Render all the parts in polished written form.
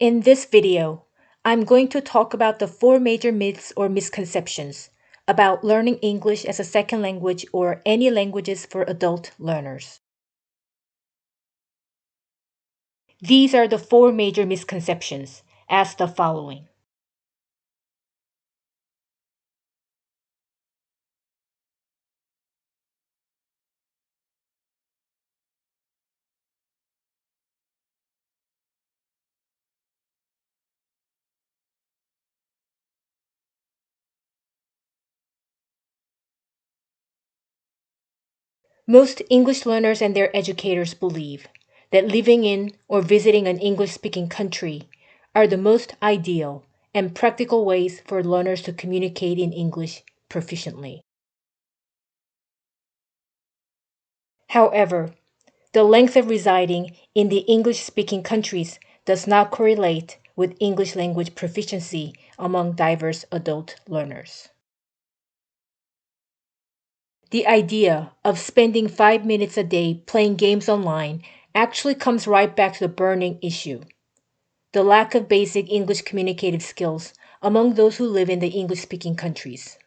In this video, I'm going to talk about the four major myths or misconceptions about learning English as a second language or any languages for adult learners. These are the four major misconceptions as the following. Most English learners and their educators believe that living in or visiting an English speaking country are the most ideal and practical ways for learners to communicate in English proficiently. However, the length of residing in the English speaking countries does not correlate with English language proficiency among diverse adult learners. The idea of spending 5 minutes a day playing games online actually comes right back to the burning issue: the lack of basic English communicative skills among those who live in the English speaking countries.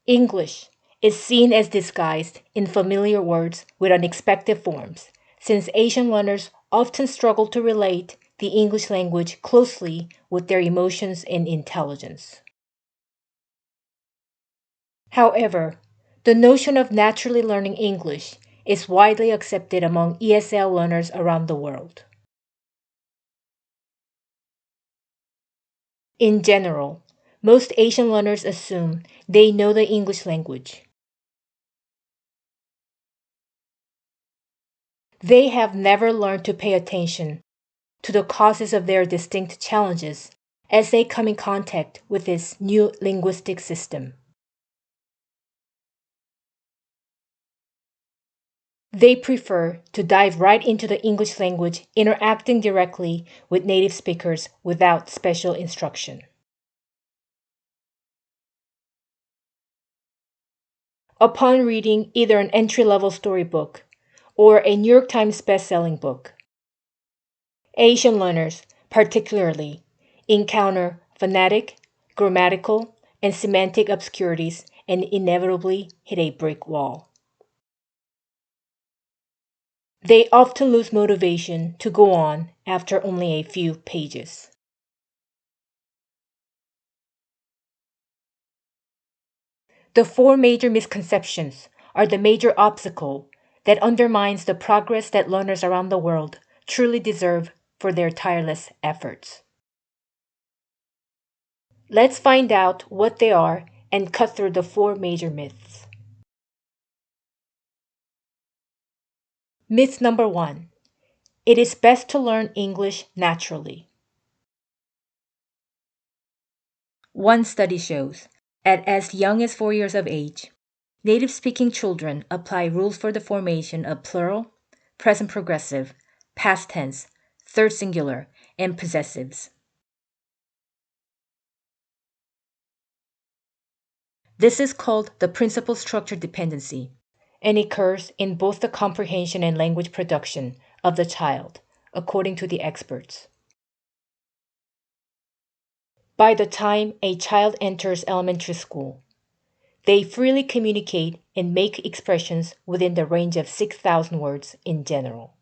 English is seen as disguised in familiar words with unexpected forms, since Asian learners often struggle to relate the English language closely with their emotions and intelligence. However, the notion of naturally learning English is widely accepted among ESL learners around the world. In general, most Asian learners assume they know the English language. They have never learned to pay attention to the causes of their distinct challenges as they come in contact with this new linguistic system. They prefer to dive right into the English language, interacting directly with native speakers without special instruction. Upon reading either an entry-level storybook or a New York Times best-selling book, Asian learners, particularly, encounter phonetic, grammatical, and semantic obscurities and inevitably hit a brick wall. They often lose motivation to go on after only a few pages. The four major misconceptions are the major obstacle that undermines the progress that learners around the world truly deserve for their tireless efforts. Let's find out what they are and cut through the four major myths. Myth number 1. It is best to learn English naturally. One study shows at as young as 4 years of age, native speaking children apply rules for the formation of plural, present progressive, past tense, third singular, and possessives. This is called the principal structure dependency and occurs in both the comprehension and language production of the child, according to the experts. By the time a child enters elementary school, they freely communicate and make expressions within the range of 6,000 words in general.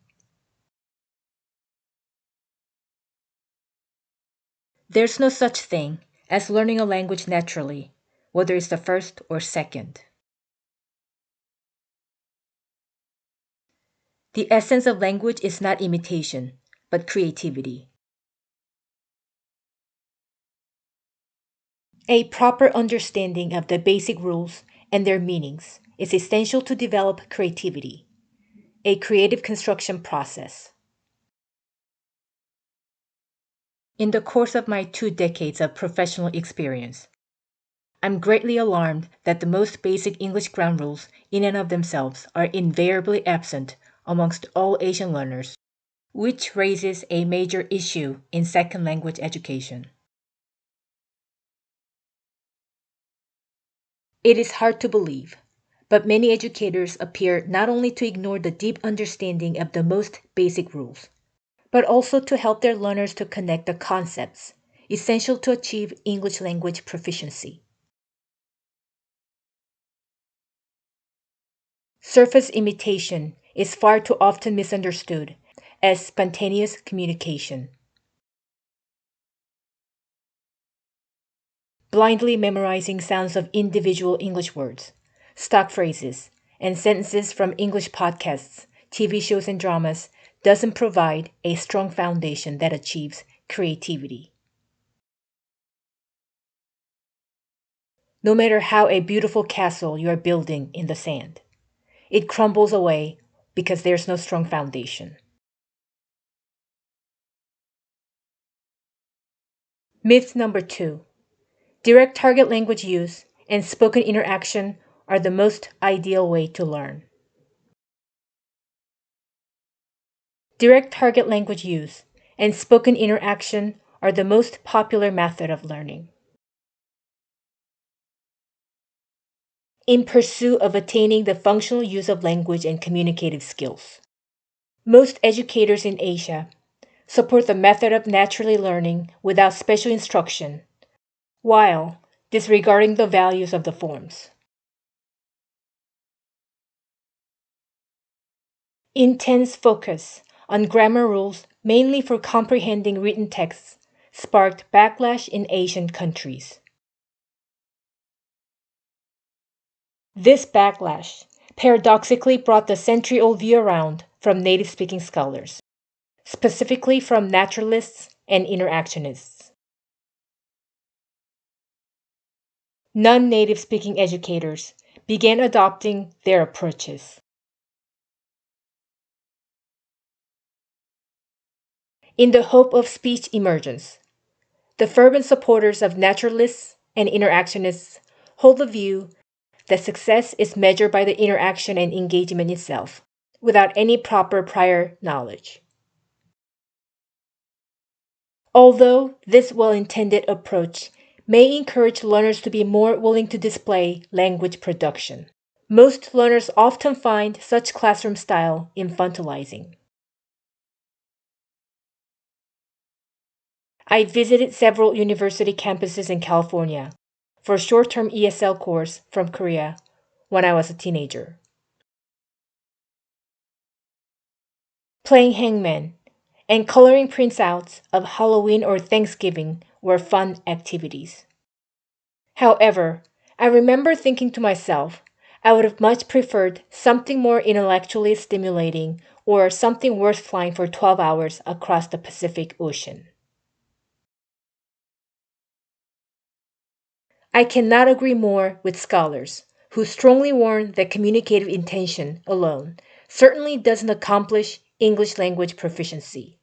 There's no such thing as learning a language naturally, whether it's the first or second. The essence of language is not imitation, but creativity. A proper understanding of the basic rules and their meanings is essential to develop creativity, a creative construction process. In the course of my 2 decades of professional experience, I'm greatly alarmed that the most basic English ground rules in and of themselves are invariably absent amongst all Asian learners, which raises a major issue in second language education. It is hard to believe, But many educators appear not only to ignore the deep understanding of the most basic rules, but also to help their learners to connect the concepts essential to achieve English language proficiency. Surface imitation is far too often misunderstood as spontaneous communication. Blindly memorizing sounds of individual English words, stock phrases, and sentences from English podcasts, TV shows, and dramas doesn't provide a strong foundation that achieves creativity. No matter how a beautiful castle you are building in the sand, it crumbles away because there's no strong foundation. Myth number 2: direct target language use and spoken interaction are the most ideal way to learn. Direct target language use and spoken interaction are the most popular method of learning. In pursuit of attaining the functional use of language and communicative skills. Most educators in Asia support the method of naturally learning without special instruction, while disregarding the values of the forms. Intense focus on grammar rules, mainly for comprehending written texts, sparked backlash in Asian countries. This backlash paradoxically brought the century old view around from native speaking scholars, specifically from naturalists and interactionists. Non native speaking educators began adopting their approaches. In the hope of speech emergence, the fervent supporters of naturalists and interactionists hold the view that success is measured by the interaction and engagement itself, without any proper prior knowledge. Although this well intended approach may encourage learners to be more willing to display language production, most learners often find such classroom style infantilizing. I visited several university campuses in California for a short term ESL course from Korea when I was a teenager. Playing hangman and coloring printouts of Halloween or Thanksgiving were fun activities. However, I remember thinking to myself, I would have much preferred something more intellectually stimulating or something worth flying for 12 hours across the Pacific Ocean. I cannot agree more with scholars who strongly warn that communicative intention alone certainly doesn't accomplish English language proficiency.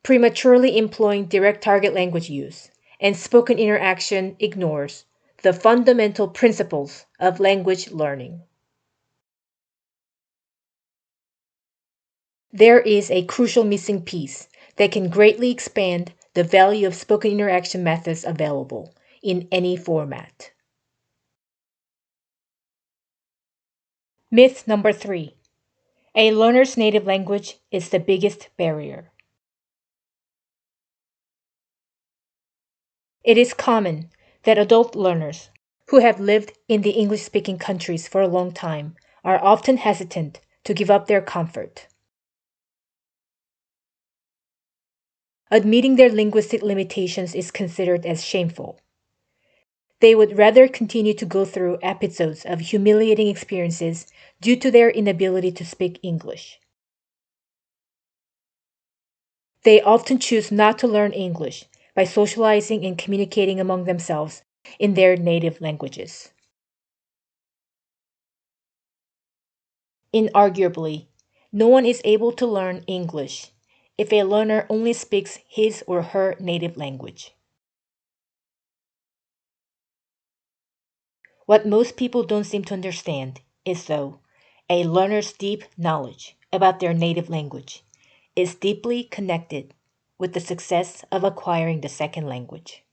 Prematurely employing direct target language use and spoken interaction ignores the fundamental principles of language learning. There is a crucial missing piece that can greatly expand the value of spoken interaction methods available in any format. Myth number 3: a learner's native language is the biggest barrier. It is common that adult learners who have lived in the English speaking countries for a long time are often hesitant to give up their comfort. Admitting their linguistic limitations is considered as shameful. They would rather continue to go through episodes of humiliating experiences due to their inability to speak English. They often choose not to learn English by socializing and communicating among themselves in their native languages. Inarguably, no one is able to learn English if a learner only speaks his or her native language. What most people don't seem to understand is, though, a learner's deep knowledge about their native language is deeply connected with the success of acquiring the second language.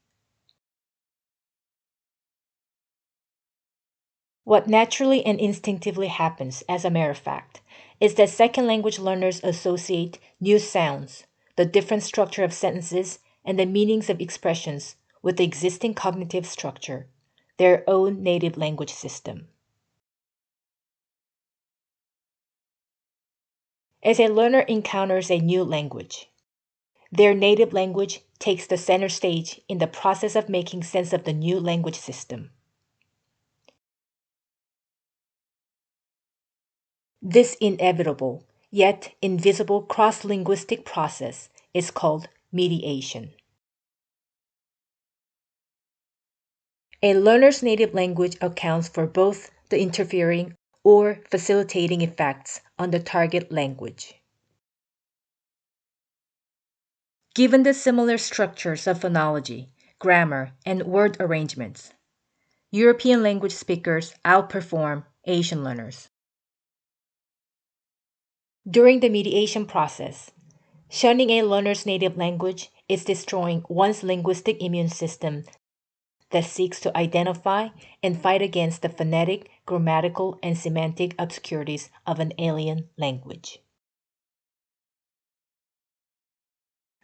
What naturally and instinctively happens, as a matter of fact, is that second language learners associate new sounds, the different structure of sentences, and the meanings of expressions with the existing cognitive structure, their own native language system. As a learner encounters a new language, their native language takes the center stage in the process of making sense of the new language system. This inevitable, yet invisible cross-linguistic process is called mediation. A learner's native language accounts for both the interfering or facilitating effects on the target language. Given the similar structures of phonology, grammar, and word arrangements, European language speakers outperform Asian learners. During the mediation process, shunning a learner's native language is destroying one's linguistic immune system that seeks to identify and fight against the phonetic, grammatical, and semantic obscurities of an alien language.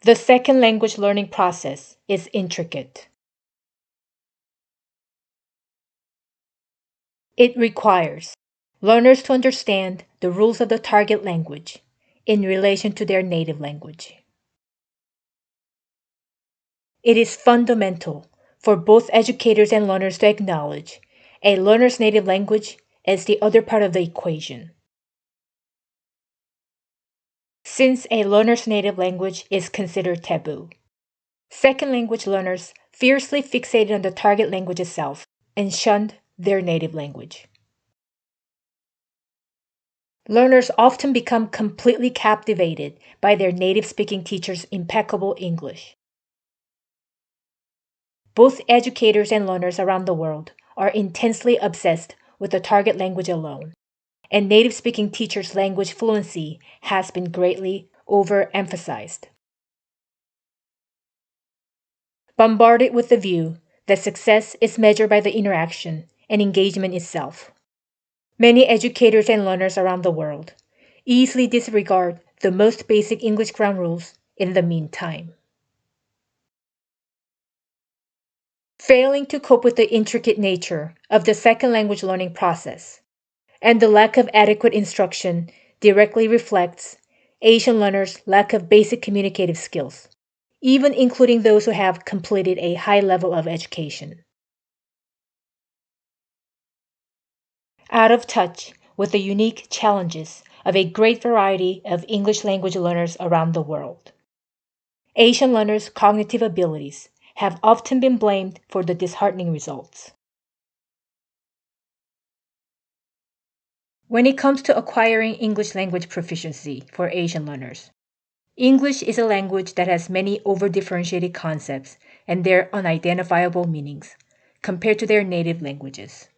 The second language learning process is intricate. It requires learners to understand the rules of the target language in relation to their native language. It is fundamental for both educators and learners to acknowledge a learner's native language as the other part of the equation. Since a learner's native language is considered taboo, second language learners fiercely fixated on the target language itself and shunned their native language. Learners often become completely captivated by their native speaking teacher's impeccable English. Both educators and learners around the world are intensely obsessed with the target language alone, and native speaking teachers' language fluency has been greatly overemphasized. Bombarded with the view that success is measured by the interaction and engagement itself, many educators and learners around the world easily disregard the most basic English ground rules in the meantime. Failing to cope with the intricate nature of the second language learning process and the lack of adequate instruction directly reflects Asian learners' lack of basic communicative skills, even including those who have completed a high level of education. Out of touch with the unique challenges of a great variety of English language learners around the world, Asian learners' cognitive abilities have often been blamed for the disheartening results. When it comes to acquiring English language proficiency for Asian learners, English is a language that has many over-differentiated concepts and their unidentifiable meanings compared to their native languages.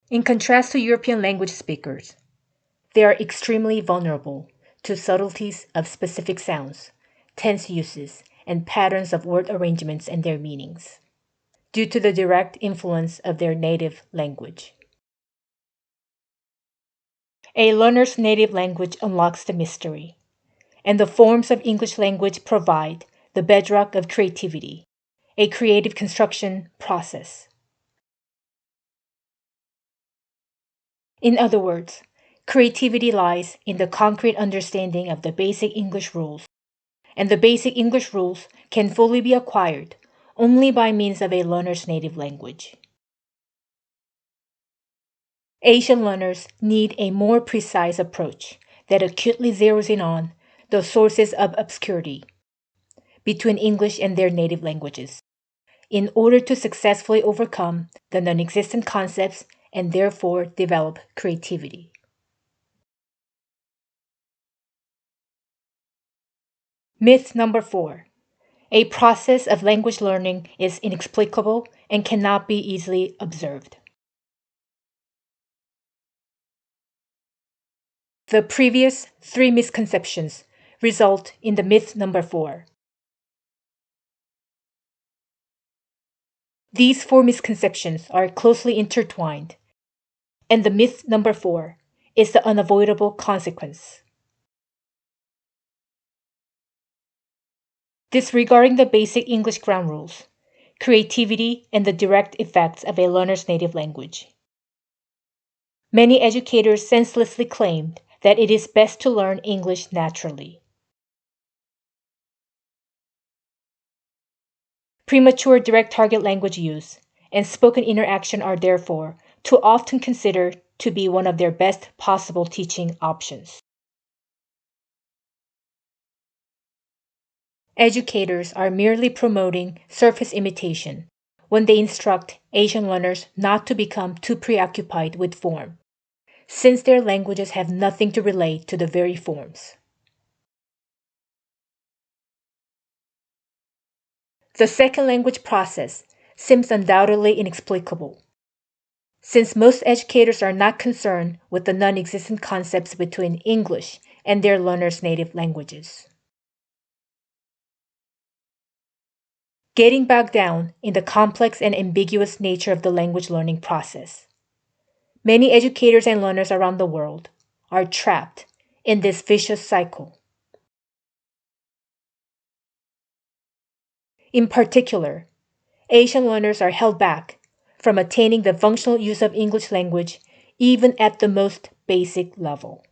In contrast to European language speakers, they are extremely vulnerable to subtleties of specific sounds, tense uses, and patterns of word arrangements and their meanings, due to the direct influence of their native language. A learner's native language unlocks the mystery, and the forms of English language provide the bedrock of creativity, a creative construction process. In other words, creativity lies in the concrete understanding of the basic English rules, and the basic English rules can fully be acquired only by means of a learner's native language. Asian learners need a more precise approach that acutely zeroes in on the sources of obscurity between English and their native languages in order to successfully overcome the non-existent concepts and therefore develop creativity. Myth number 4. A process of language learning is inexplicable and cannot be easily observed. The previous 3 misconceptions result in the myth number 4. These four misconceptions are closely intertwined, and the myth number 4 is the unavoidable consequence. Disregarding the basic English ground rules, creativity, and the direct effects of a learner's native language. Many educators senselessly claimed that it is best to learn English naturally. Premature direct target language use and spoken interaction are therefore too often considered to be one of their best possible teaching options. Educators are merely promoting surface imitation when they instruct Asian learners not to become too preoccupied with form, since their languages have nothing to relate to the very forms. The second language process seems undoubtedly inexplicable, since most educators are not concerned with the non existent concepts between English and their learners' native languages. Getting bogged down in the complex and ambiguous nature of the language learning process. Many educators and learners around the world are trapped in this vicious cycle. In particular, Asian learners are held back from attaining the functional use of English language even at the most basic level.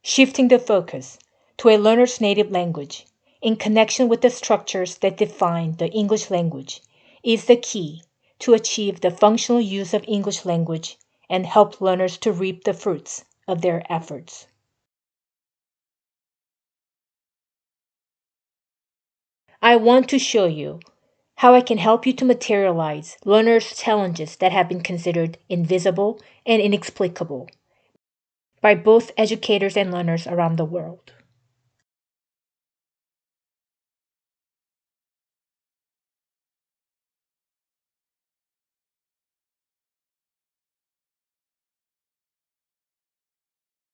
Shifting the focus to a learner's native language in connection with the structures that define the English language is the key to achieve the functional use of English language and help learners to reap the fruits of their efforts. I want to show you how I can help you to materialize learners' challenges that have been considered invisible and inexplicable by both educators and learners around the world.